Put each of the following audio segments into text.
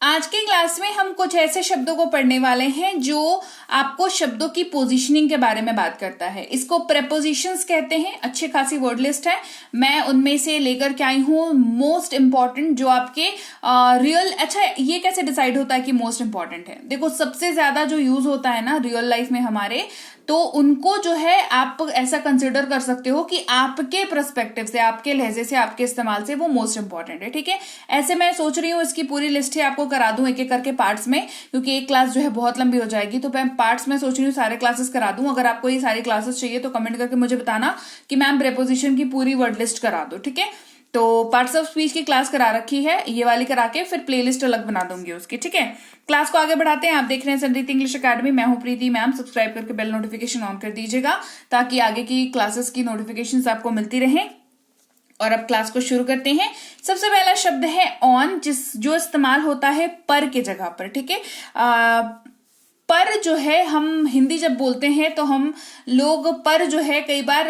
आज के क्लास में हम कुछ ऐसे शब्दों को पढ़ने वाले हैं जो आपको शब्दों की पोजीशनिंग के बारे में बात करता है। इसको प्रेपोजिशंस कहते हैं। अच्छी खासी वर्ड लिस्ट है, मैं उनमें से लेकर के आई हूं मोस्ट इंपॉर्टेंट जो आपके रियल। अच्छा, ये कैसे डिसाइड होता है कि मोस्ट इंपॉर्टेंट है? देखो, सबसे ज्यादा जो यूज होता है ना रियल लाइफ में हमारे, तो उनको जो है आप ऐसा कंसिडर कर सकते हो कि आपके पर्सपेक्टिव से, आपके लहजे से, आपके इस्तेमाल से वो मोस्ट इंपॉर्टेंट है। ठीक है, ऐसे मैं सोच रही हूँ इसकी पूरी लिस्ट है आपको करा दूं एक एक करके पार्ट्स में, क्योंकि एक क्लास जो है बहुत लंबी हो जाएगी, तो मैं पार्ट्स में सोच रही हूँ सारे क्लासेस करा दूं। अगर आपको ये सारी क्लासेस चाहिए तो कमेंट करके मुझे बताना कि मैम प्रेपोजिशन की पूरी वर्ड लिस्ट करा दो। ठीक है, तो पार्ट्स ऑफ स्पीच की क्लास करा रखी है, ये वाली करा के फिर प्लेलिस्ट अलग बना दूंगी उसकी। ठीक है, क्लास को आगे बढ़ाते हैं। आप देख रहे हैं संरीति इंग्लिश अकेडमी, मैं हूं प्रीति मैम। सब्सक्राइब करके बेल नोटिफिकेशन ऑन कर दीजिएगा ताकि आगे की क्लासेस की नोटिफिकेशंस आपको मिलती रहें। और अब क्लास को शुरू करते हैं। सबसे पहला शब्द है ऑन, जो इस्तेमाल होता है पर के जगह पर। ठीक है, पर जो है हम हिंदी जब बोलते हैं तो हम लोग पर जो है कई बार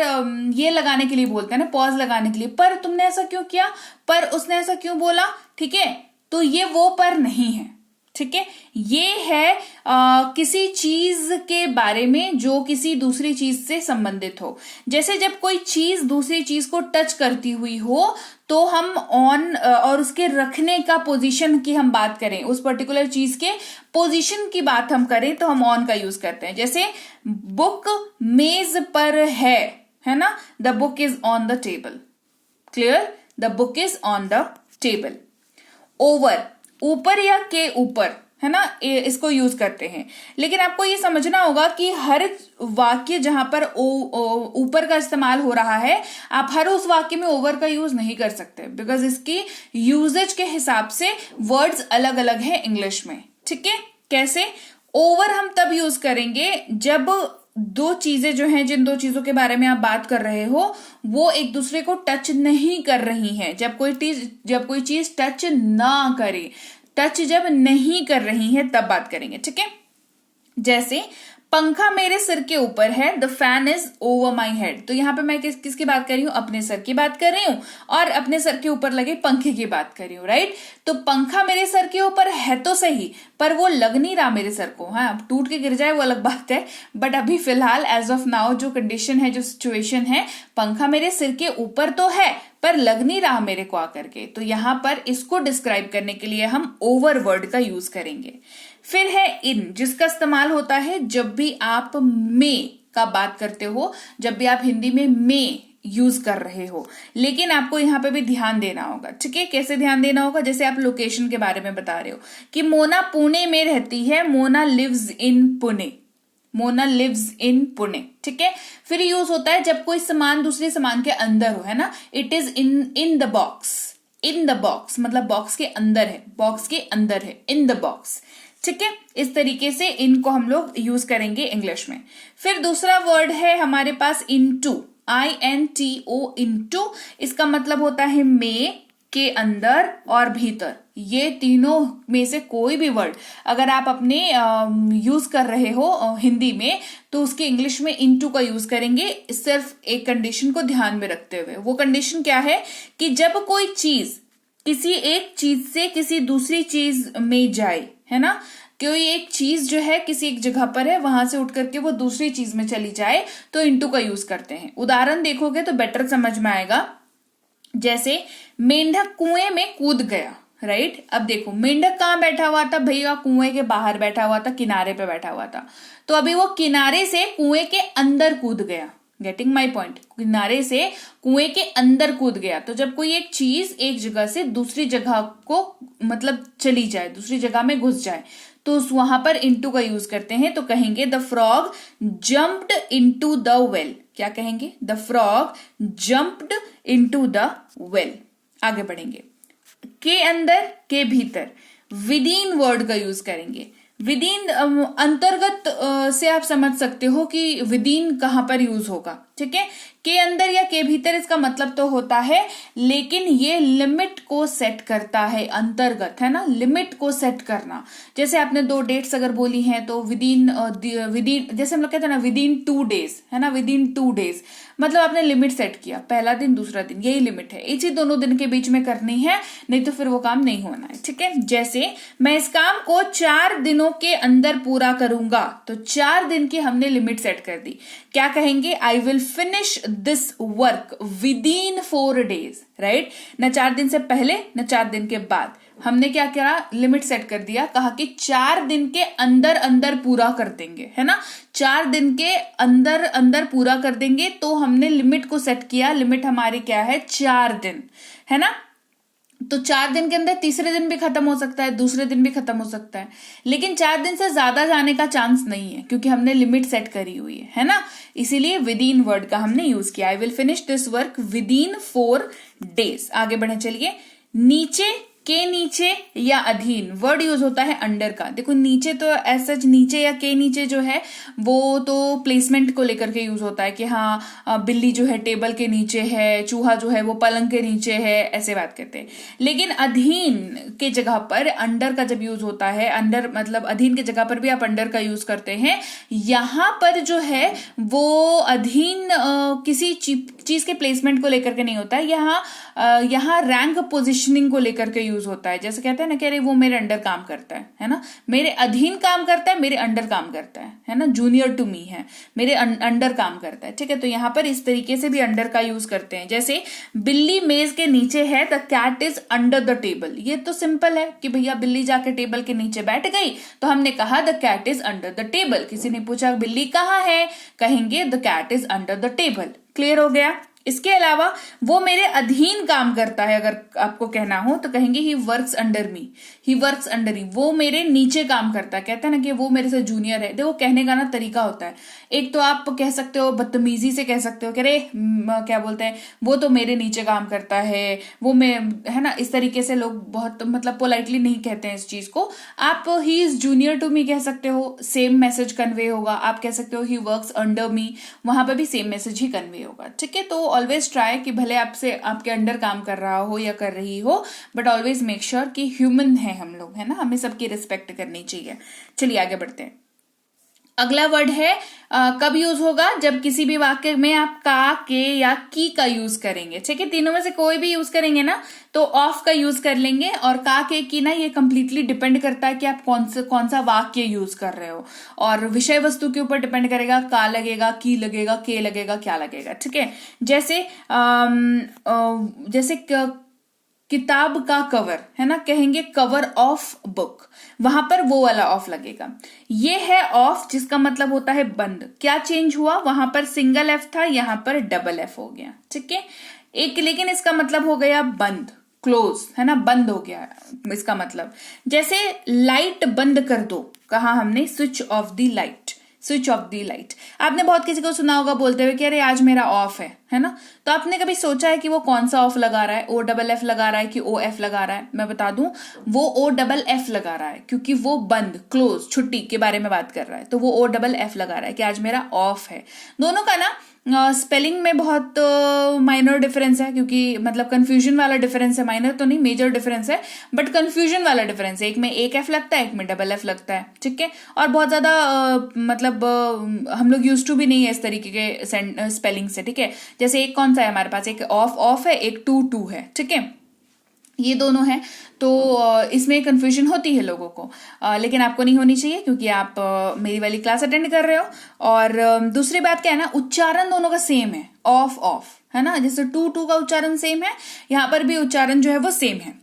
ये लगाने के लिए बोलते हैं ना, पॉज लगाने के लिए, पर तुमने ऐसा क्यों किया, पर उसने ऐसा क्यों बोला। ठीक है, तो ये वो पर नहीं है। ठीक है, ये है किसी चीज के बारे में जो किसी दूसरी चीज से संबंधित हो। जैसे जब कोई चीज दूसरी चीज को टच करती हुई हो तो हम ऑन और उसके रखने का पोजीशन की हम बात करें, उस पर्टिकुलर चीज के पोजीशन की बात हम करें तो हम ऑन का यूज करते हैं। जैसे बुक मेज पर है ना, the book is on the table. Clear, the book is on the table. Over, ऊपर या के ऊपर, है ना, इसको यूज करते हैं। लेकिन आपको ये समझना होगा कि हर वाक्य जहां पर ऊपर का इस्तेमाल हो रहा है, आप हर उस वाक्य में ओवर का यूज नहीं कर सकते, बिकॉज इसकी यूजेज के हिसाब से वर्ड्स अलग अलग है इंग्लिश में। ठीक है, कैसे? ओवर हम तब यूज करेंगे जब दो चीजें जो हैं, जिन दो चीजों के बारे में आप बात कर रहे हो, वो एक दूसरे को टच नहीं कर रही हैं। जब कोई चीज टच ना करे, टच जब नहीं कर रही है तब बात करेंगे। ठीक है, जैसे पंखा मेरे सिर के ऊपर है, the fan is over my head. तो यहां पे मैं किसकी बात कर रही हूं? अपने सर की बात कर रही हूं और अपने सर के ऊपर लगे पंखे की बात कर रही हूं। राइट, तो पंखा मेरे सर के ऊपर है तो सही, पर वो लग नहीं रहा मेरे सर को। हाँ, अब टूट के गिर जाए वो अलग बात है, बट अभी फिलहाल एज ऑफ नाउ जो कंडीशन है, जो सिचुएशन है, पंखा मेरे सिर के ऊपर तो है पर लग नहीं रहा मेरे को आकर के। तो यहां पर इसको डिस्क्राइब करने के लिए हम ओवर वर्ड का यूज करेंगे। फिर है इन, जिसका इस्तेमाल होता है जब भी आप में का बात करते हो, जब भी आप हिंदी में यूज कर रहे हो। लेकिन आपको यहाँ पे भी ध्यान देना होगा। ठीक है, कैसे ध्यान देना होगा? जैसे आप लोकेशन के बारे में बता रहे हो कि मोना पुणे में रहती है, Mona lives in Pune, Mona lives in Pune. ठीक है, फिर यूज होता है जब कोई सामान दूसरे सामान के अंदर हो, है ना, it is in the box. In the box मतलब बॉक्स के अंदर है, बॉक्स के अंदर है, इन द बॉक्स। ठीक है, इस तरीके से इनको हम लोग यूज करेंगे इंग्लिश में। फिर दूसरा वर्ड है हमारे पास इनटू, INTO, इनटू। इसका मतलब होता है में, के अंदर और भीतर। ये तीनों में से कोई भी वर्ड अगर आप अपने यूज कर रहे हो हिंदी में, तो उसके इंग्लिश में इनटू का यूज करेंगे, सिर्फ एक कंडीशन को ध्यान में रखते हुए। वो कंडीशन क्या है कि जब कोई चीज किसी एक चीज से किसी दूसरी चीज में जाए, है ना, कोई एक चीज जो है किसी एक जगह पर है, वहां से उठ करके वो दूसरी चीज में चली जाए, तो इनटू का यूज करते हैं। उदाहरण देखोगे तो बेटर समझ में आएगा। जैसे मेंढक कुएं में कूद गया। राइट, अब देखो मेंढक कहाँ बैठा हुआ था भैया? कुएं के बाहर बैठा हुआ था, किनारे पे बैठा हुआ था। तो अभी वो किनारे से कुएं के अंदर कूद गया। Getting my point? किनारे से कुएं के अंदर कूद गया। तो जब कोई एक चीज एक जगह से दूसरी जगह को मतलब चली जाए, दूसरी जगह में घुस जाए, तो वहां पर इनटू का यूज करते हैं। तो कहेंगे the frog jumped into the well. क्या कहेंगे? The frog jumped into the well. आगे बढ़ेंगे। के अंदर, के भीतर, विद इन वर्ड का यूज करेंगे। विद इन अंतर्गत से आप समझ सकते हो कि विद इन कहां पर यूज होगा। ठीक है, के अंदर या के भीतर इसका मतलब तो होता है, लेकिन ये लिमिट को सेट करता है, अंतर्गत है ना, लिमिट को सेट करना। जैसे आपने 2 डेट्स अगर बोली हैं तो विदिन जैसे हम लोग कहते हैं ना विदिन 2 डेज, है ना, विदिन 2 डेज मतलब आपने लिमिट सेट किया, पहला दिन दूसरा दिन, यही लिमिट है, इसी दोनों दिन के बीच में करनी है, नहीं तो फिर वो काम नहीं होना है। ठीक है, जैसे मैं इस काम को 4 दिनों के अंदर पूरा करूंगा, तो 4 दिन की हमने लिमिट सेट कर दी। क्या कहेंगे, I will finish this work within 4 days, right. न 4 दिन से पहले न 4 दिन के बाद, हमने क्या करा, लिमिट सेट कर दिया, कहा कि 4 दिन के अंदर अंदर पूरा कर देंगे, है ना, 4 दिन के अंदर अंदर पूरा कर देंगे, तो हमने लिमिट को सेट किया। लिमिट हमारी क्या है, 4 दिन, है ना। तो 4 दिन के अंदर तीसरे दिन भी खत्म हो सकता है, दूसरे दिन भी खत्म हो सकता है, लेकिन 4 दिन से ज्यादा जाने का चांस नहीं है, क्योंकि हमने लिमिट सेट करी हुई है ना। इसीलिए विदिन वर्ड का हमने यूज किया, I will finish this work within 4 days. आगे बढ़े चलिए, नीचे, के नीचे या अधीन, वर्ड यूज होता है अंडर का। देखो नीचे तो ऐसा नीचे या के नीचे जो है वो तो प्लेसमेंट को लेकर के यूज होता है कि हाँ बिल्ली जो है टेबल के नीचे है, चूहा जो है वो पलंग के नीचे है, ऐसे बात करते हैं। लेकिन अधीन के जगह पर अंडर का जब यूज होता है, अंडर मतलब अधीन के जगह पर भी आप अंडर का यूज करते हैं। यहां पर जो है वो अधीन किसी चीज के प्लेसमेंट को लेकर के नहीं होता है, यहाँ रैंक पोजिशनिंग को लेकर के यूज होता है। जैसे कहते हैं ना कि अरे वो मेरे अंडर काम करता है ना, मेरे अधीन काम करता है, मेरे अंडर काम करता है ना, जूनियर टू मी है, मेरे अंडर काम करता है। ठीक है, तो यहाँ पर इस तरीके से भी अंडर का यूज करते हैं। जैसे बिल्ली मेज के नीचे है, the cat is under the table. ये तो सिंपल है कि भैया बिल्ली जाके टेबल के नीचे बैठ गई, तो हमने कहा the cat is under the table. किसी ने पूछा बिल्ली कहाँ है, कहेंगे the cat is under the table. Clear हो गया। इसके अलावा वो मेरे अधीन काम करता है, अगर आपको कहना हो तो कहेंगे he works under me, he works under मी, वो मेरे नीचे काम करता है। कहते हैं ना कि वो मेरे से जूनियर है। देखो कहने का ना तरीका होता है, एक तो आप कह सकते हो बदतमीजी से कह सकते हो कि अरे क्या बोलते हैं, वो तो मेरे नीचे काम करता है, वो मैं, है ना, इस तरीके से लोग बहुत मतलब पोलाइटली नहीं कहते हैं इस चीज को। आप he is junior to me कह सकते हो, सेम मैसेज कन्वे होगा। आप कह सकते हो ही वर्क्स अंडर मी, वहां पर भी सेम मैसेज ही कन्वे होगा। ठीक है, तो ऑलवेज ट्राई कि भले आपसे आपके अंडर काम कर रहा हो या कर रही हो, बट ऑलवेज मेक श्योर कि ह्यूमन है हम लोग, है ना, हमें सबकी रिस्पेक्ट करनी चाहिए। चलिए आगे बढ़ते हैं। अगला वर्ड है कब यूज होगा, जब किसी भी वाक्य में आप का, के या की का यूज करेंगे। ठीक है, तीनों में से कोई भी यूज करेंगे ना तो ऑफ का यूज कर लेंगे, और का, के, की ना ये कंप्लीटली डिपेंड करता है कि आप कौन सा वाक्य यूज कर रहे हो, और विषय वस्तु के ऊपर डिपेंड करेगा, का लगेगा, की लगेगा, के लगेगा, क्या लगेगा। ठीक है, जैसे किताब का कवर है ना, कहेंगे कवर ऑफ बुक, वहां पर वो वाला ऑफ लगेगा। ये है ऑफ, जिसका मतलब होता है बंद। क्या चेंज हुआ, वहां पर सिंगल एफ था, यहां पर डबल एफ हो गया। ठीक है, एक, लेकिन इसका मतलब हो गया बंद, क्लोज, है ना, बंद हो गया इसका मतलब। जैसे लाइट बंद कर दो, कहा हमने switch off the light, switch of the light. आपने बहुत किसी को सुना होगा बोलते हुए कि अरे आज मेरा ऑफ है ना, तो आपने कभी सोचा है कि वो कौन सा ऑफ लगा रहा है, ओ डबल एफ लगा रहा है कि ओ एफ लगा रहा है? मैं बता दूं, वो ओ डबल एफ लगा रहा है, क्योंकि वो बंद, क्लोज, छुट्टी के बारे में बात कर रहा है, तो वो ओ डबल एफ लगा रहा है कि आज मेरा ऑफ है। दोनों का ना स्पेलिंग में बहुत माइनर डिफरेंस है, क्योंकि मतलब कंफ्यूजन वाला डिफरेंस है, माइनर तो नहीं, मेजर डिफरेंस है, बट कंफ्यूजन वाला डिफरेंस है। एक में एक एफ लगता है, एक में डबल एफ लगता है। ठीक है, और बहुत ज्यादा मतलब हम लोग यूज टू भी नहीं है इस तरीके के स्पेलिंग से। ठीक है, जैसे एक कौन सा है हमारे पास, एक ऑफ है, एक टू है। ठीक है, ये दोनों हैं, तो इसमें कंफ्यूजन होती है लोगों को, लेकिन आपको नहीं होनी चाहिए, क्योंकि आप मेरी वाली क्लास अटेंड कर रहे हो। और दूसरी बात क्या है ना, उच्चारण दोनों का सेम है, ऑफ है ना, जैसे टू का उच्चारण सेम है, यहाँ पर भी उच्चारण जो है वो सेम है।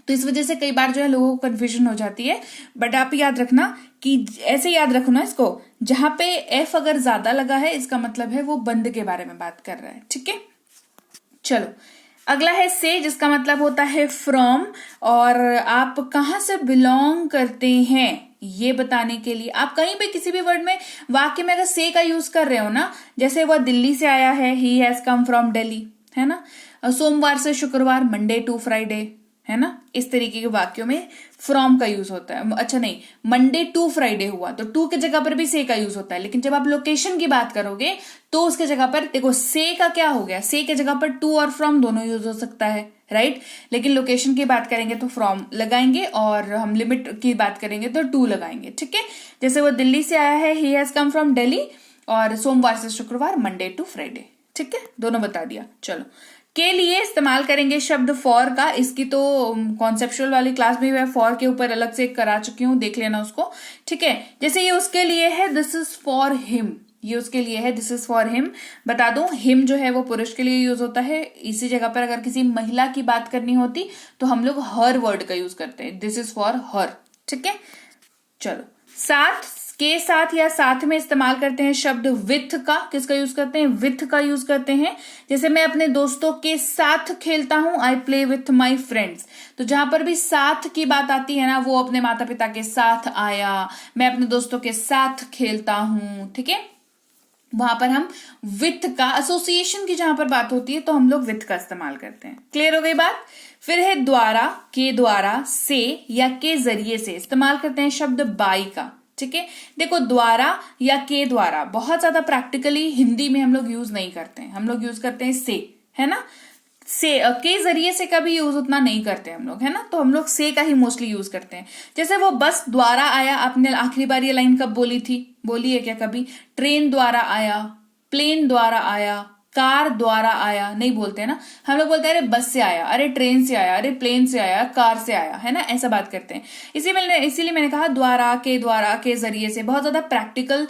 तो इस वजह से कई बार जो है लोगों को कंफ्यूजन हो जाती है, बट आप याद रखना कि ऐसे याद रखो ना इसको, जहां पे एफ अगर ज्यादा लगा है इसका मतलब है वो बंद के बारे में बात कर रहा है। ठीक है, चलो अगला है से, जिसका मतलब होता है फ्रॉम, और आप कहां से बिलोंग करते हैं ये बताने के लिए आप कहीं पे किसी भी वर्ड में, वाक्य में अगर से का यूज कर रहे हो ना, जैसे वह दिल्ली से आया है, he has come from Delhi, है ना, सोमवार से शुक्रवार, मंडे टू फ्राइडे, है ना। इस तरीके के वाक्यों में फ्रॉम का यूज होता है। अच्छा नहीं, मंडे टू फ्राइडे हुआ तो टू की जगह पर भी से का यूज होता है, लेकिन जब आप लोकेशन की बात करोगे तो उसके जगह पर देखो से का क्या हो गया, से के जगह पर टू और फ्रॉम दोनों यूज हो सकता है, राइट। लेकिन लोकेशन की बात करेंगे तो फ्रॉम लगाएंगे और हम लिमिट की बात करेंगे तो टू लगाएंगे, ठीक है। जैसे वो दिल्ली से आया है, he has come from Delhi, और सोमवार से शुक्रवार, मंडे टू फ्राइडे, ठीक है, दोनों बता दिया। चलो, के लिए इस्तेमाल करेंगे शब्द फॉर का। इसकी तो कॉन्सेप्चुअल वाली क्लास में मैं फॉर के ऊपर अलग से करा चुकी हूं, देख लेना उसको, ठीक है। जैसे ये उसके लिए है, दिस इज फॉर हिम, ये उसके लिए है, दिस इज फॉर हिम। बता दूं, हिम जो है वो पुरुष के लिए यूज होता है। इसी जगह पर अगर किसी महिला की बात करनी होती तो हम लोग हर वर्ड का यूज करते हैं, दिस इज फॉर हर, ठीक है। चलो, साथ के साथ या साथ में इस्तेमाल करते हैं शब्द विथ का। किसका यूज करते हैं? विथ का यूज करते हैं। जैसे मैं अपने दोस्तों के साथ खेलता हूं, I play with my friends. तो जहां पर भी साथ की बात आती है ना, वो अपने माता पिता के साथ आया, मैं अपने दोस्तों के साथ खेलता हूं, ठीक है, वहां पर हम विथ का, एसोसिएशन की जहां पर बात होती है तो हम लोग विथ का इस्तेमाल करते हैं। क्लियर हो गई बात। फिर है द्वारा, के द्वारा, से या के जरिए से इस्तेमाल करते हैं शब्द बाई का, ठीक है। देखो, द्वारा या के द्वारा बहुत ज्यादा प्रैक्टिकली हिंदी में हम लोग यूज नहीं करते हैं, हम लोग यूज करते हैं से, है ना। से के जरिए से का भी यूज उतना नहीं करते हम लोग, है ना, तो हम लोग से का ही मोस्टली यूज करते हैं। जैसे वो बस द्वारा आया, आपने आखिरी बार ये लाइन कब बोली थी, बोली है क्या कभी? ट्रेन द्वारा आया, प्लेन द्वारा आया, कार द्वारा आया, नहीं बोलते हैं ना हम लोग, बोलते हैं अरे बस से आया, अरे ट्रेन से आया, अरे प्लेन से आया, कार से आया, है ना, ऐसा बात करते हैं। इसीलिए मैंने कहा द्वारा, के जरिए से बहुत ज्यादा प्रैक्टिकल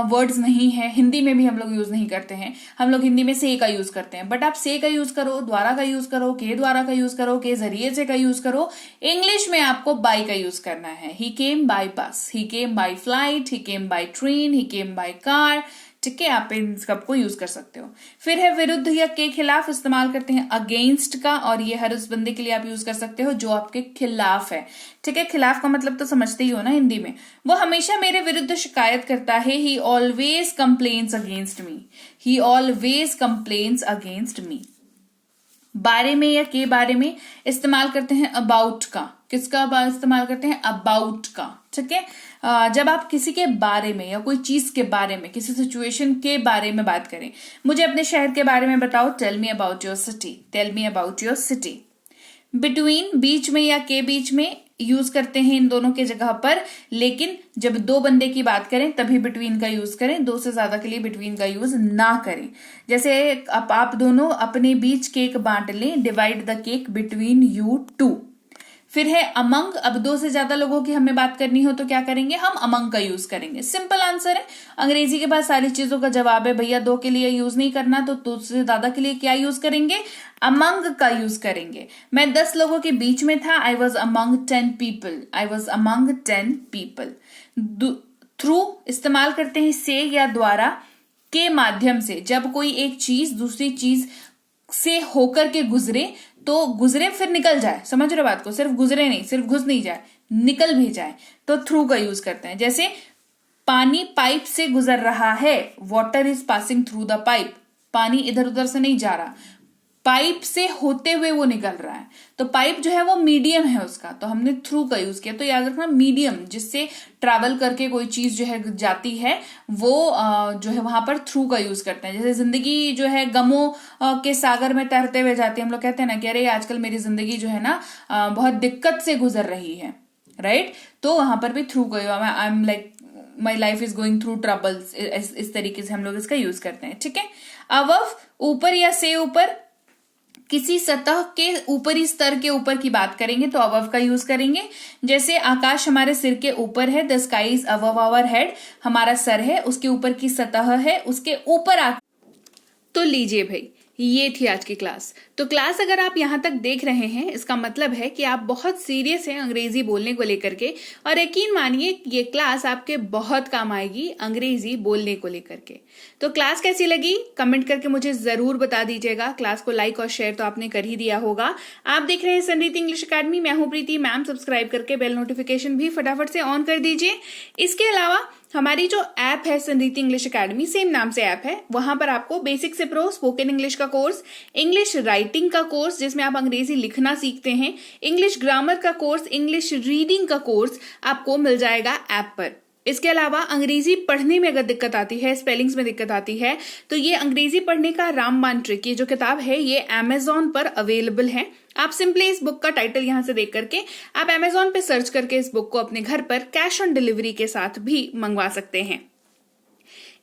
वर्ड्स नहीं है, हिंदी में भी हम लोग यूज नहीं करते हैं। हम लोग हिंदी में से का यूज करते हैं, बट आप से का यूज करो, द्वारा का यूज करो, के द्वारा का यूज करो, के जरिए से का यूज करो। इंग्लिश में आपको बाय का यूज करना है। ही came by bus, he came by flight, he came by train, he came by car, ठीक है, आप इन सबको यूज कर सकते हो। फिर है विरुद्ध या के खिलाफ, इस्तेमाल करते हैं अगेंस्ट का, और ये हर उस बंदे के लिए आप यूज कर सकते हो जो आपके खिलाफ है, ठीक है। खिलाफ का मतलब तो समझते ही हो ना हिंदी में। वो हमेशा मेरे विरुद्ध शिकायत करता है, he always complains against me, he always complains against me. बारे में या के बारे में इस्तेमाल करते हैं अबाउट का। किसका इस्तेमाल करते हैं? अबाउट का, ठीक है। जब आप किसी के बारे में या कोई चीज के बारे में, किसी सिचुएशन के बारे में बात करें, मुझे अपने शहर के बारे में बताओ, tell me about your city, tell me about your city. Between, बीच में या के बीच में यूज करते हैं इन दोनों के जगह पर, लेकिन जब दो बंदे की बात करें तभी बिटवीन का यूज करें, दो से ज्यादा के लिए बिटवीन का यूज ना करें। जैसे आप दोनों अपने बीच केक बांट लें, divide the cake between you two. फिर है अमंग, अब दो से ज्यादा लोगों की हमें बात करनी हो तो क्या करेंगे? हम अमंग का यूज करेंगे। सिंपल आंसर है, अंग्रेजी के पास सारी चीजों का जवाब है भैया। दो के लिए यूज नहीं करना तो दो से ज्यादा के लिए क्या यूज करेंगे? अमंग का यूज करेंगे। मैं 10 लोगों के बीच में था, I was among 10 people, I was among 10 people. Through इस्तेमाल करते हैं से या द्वारा के माध्यम से। जब कोई एक चीज दूसरी चीज से होकर के गुजरे तो गुजरे फिर निकल जाए, समझ रहे हो बात को, सिर्फ गुजरे नहीं, सिर्फ घुस नहीं जाए, निकल भी जाए, तो थ्रू का यूज करते हैं। जैसे पानी पाइप से गुजर रहा है, water is passing through the pipe, पानी इधर उधर से नहीं जा रहा, पाइप से होते हुए वो निकल रहा है। तो पाइप जो है वो मीडियम है उसका, तो हमने थ्रू का यूज किया। तो याद रखना, मीडियम जिससे ट्रैवल करके कोई चीज जो है जाती है, वो जो है वहां पर थ्रू का यूज करते हैं। जैसे जिंदगी जो है गमों के सागर में तैरते हुए जाती है, हम लोग कहते हैं ना कि अरे आजकल मेरी जिंदगी जो है ना बहुत दिक्कत से गुजर रही है, राइट। तो वहां पर भी थ्रू का, I am like my life is going through troubles, इस तरीके से हम लोग इसका यूज करते हैं, ठीक है। अबव, ऊपर या से ऊपर, किसी सतह के ऊपरी स्तर के ऊपर की बात करेंगे तो अबव का यूज करेंगे। जैसे आकाश हमारे सिर के ऊपर है, the sky is above our head, हमारा सर है, उसके ऊपर की सतह है, उसके ऊपर तो लीजिए भाई, ये थी आज की क्लास। तो क्लास अगर आप यहाँ तक देख रहे हैं, इसका मतलब है कि आप बहुत सीरियस हैं अंग्रेजी बोलने को लेकर के, और यकीन मानिए ये क्लास आपके बहुत काम आएगी अंग्रेजी बोलने को लेकर के। तो क्लास कैसी लगी कमेंट करके मुझे जरूर बता दीजिएगा। क्लास को लाइक और शेयर तो आपने कर ही दिया होगा। आप देख रहे हैं संरीति इंग्लिश अकेडमी, मैं हूं प्रीति मैम। सब्सक्राइब करके बेल नोटिफिकेशन भी फटाफट से ऑन कर दीजिए। इसके अलावा हमारी जो ऐप है संरीति इंग्लिश एकेडमी, सेम नाम से ऐप है, वहां पर आपको बेसिक से प्रो स्पोकन इंग्लिश का कोर्स, इंग्लिश राइटिंग का कोर्स जिसमें आप अंग्रेजी लिखना सीखते हैं, इंग्लिश ग्रामर का कोर्स, इंग्लिश रीडिंग का कोर्स आपको मिल जाएगा ऐप पर। इसके अलावा अंग्रेजी पढ़ने में अगर दिक्कत आती है, स्पेलिंग्स में दिक्कत आती है, तो ये अंग्रेजी पढ़ने का रामबाण ट्रिक, ये जो किताब है ये अमेजॉन पर अवेलेबल है। आप सिंपली इस बुक का टाइटल यहां से देख करके आप अमेजॉन पे सर्च करके इस बुक को अपने घर पर कैश ऑन डिलीवरी के साथ भी मंगवा सकते हैं।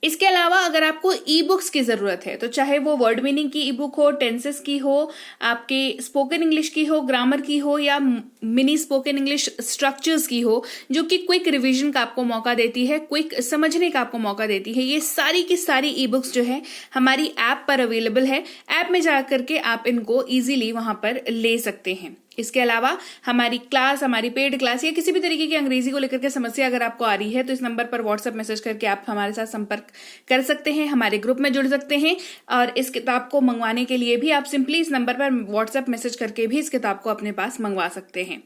इसके अलावा अगर आपको ई बुक्स की जरूरत है, तो चाहे वो वर्ड मीनिंग की ई बुक हो, टेंसेस की हो, आपके स्पोकन इंग्लिश की हो, ग्रामर की हो, या मिनी स्पोकन इंग्लिश स्ट्रक्चर्स की हो, जो कि क्विक रिवीजन का आपको मौका देती है, क्विक समझने का आपको मौका देती है, ये सारी की सारी ई बुक्स जो है हमारी ऐप पर अवेलेबल है। ऐप में जाकर के आप इनको इजीली वहां पर ले सकते हैं। इसके अलावा हमारी क्लास, हमारी पेड क्लास या किसी भी तरीके की अंग्रेजी को लेकर के समस्या अगर आपको आ रही है, तो इस नंबर पर व्हाट्सएप मैसेज करके आप हमारे साथ संपर्क कर सकते हैं, हमारे ग्रुप में जुड़ सकते हैं। और इस किताब को मंगवाने के लिए भी आप सिंपली इस नंबर पर व्हाट्सएप मैसेज करके भी इस किताब को अपने पास मंगवा सकते हैं।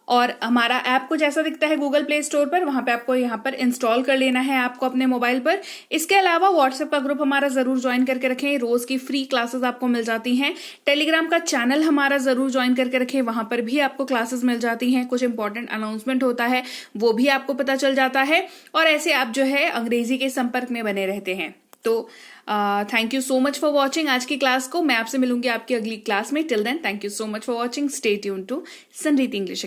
और हमारा ऐप कुछ ऐसा दिखता है गूगल प्ले स्टोर पर, वहां पे आपको यहाँ पर इंस्टॉल कर लेना है ऐप को अपने मोबाइल पर। इसके अलावा व्हाट्सएप का ग्रुप हमारा जरूर ज्वाइन करके रखें, रोज की फ्री क्लासेस आपको मिल जाती हैं। टेलीग्राम का चैनल हमारा जरूर ज्वाइन करके रखें, वहां पर भी आपको क्लासेस मिल जाती हैं, कुछ इंपॉर्टेंट अनाउंसमेंट होता है वो भी आपको पता चल जाता है, और ऐसे आप जो है अंग्रेजी के संपर्क में बने रहते हैं। तो thank you so much for watching आज की क्लास को। मैं आपसे मिलूंगी आपकी अगली क्लास में। Till then thank you so much for watching. Stay tune to Sanriti English.